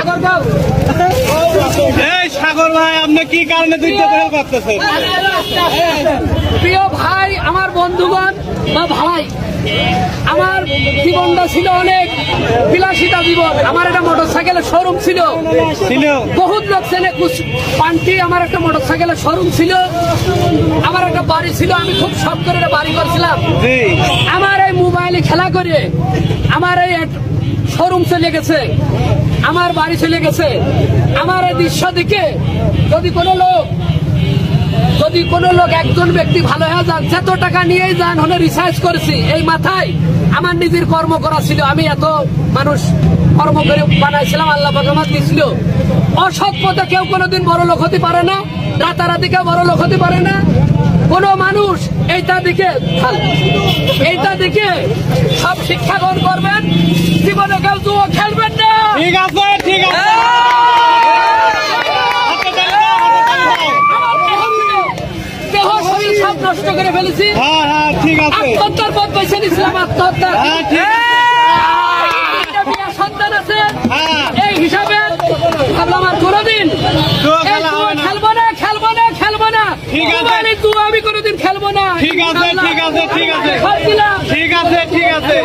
বাজান। সাগর ভাই, আপনি কি কারণে দুইটা ফেল করতেছেন? প্রিয় ভাই, আমার বন্ধুগণ বা ভাই, আমার জীবনটা ছিল অনেক বিলাসিতা জীবন। আমার একটা মোটরসাইকেলের শোরুম ছিল, বহুত লোক চেনে পান্টি। আমার একটা মোটরসাইকেলের শোরুম ছিল, আমার একটা বাড়ি ছিল, আমি খুব শখ করে বাড়ি করছিলাম। আমার এই মোবাইলে খেলা করে আমার এই শোরুম চলে গেছে, আমার বাড়ি চলে গেছে। আমার এই দৃশ্য দেখে যদি কোনো লোক একজন ব্যক্তি ভালো হয়ে যান, যত টাকা নিয়েই যান, হলে রিসার্চ করেছি এই মাথায় আমার নিজের কর্ম করা ছিল। আমি এত মানুষ কর্ম করে বানাইছিলাম, আল্লাহ পাক আমাকে দিয়েছিল। অসৎ পথে কেউ কোনোদিন বড় লোক হতে পারে না, রাতারাতি কেউ বড় লোক হতে পারে না। কোন মানুষ এইটা দেখে সব শিক্ষা গ্রহণ করবেন, জীবনে কেউ জুয়া খেলবেন না। ঠিক আছে, ঠিক আছে। দেহ শরীর সব নষ্ট করে ফেলেছি। ঠিক আছে। আত্মহত্যার পথ বেছে নিয়েছিলাম, আত্মহত্যা। সন্তান আছে, এই হিসাবে ভাবলাম আর কোনোদিন খেলবো না। ঠিক আছে, আমি কোনোদিন খেলবো না। ঠিক আছে, ঠিক আছে, ঠিক আছে, ঠিক আছে, ঠিক আছে।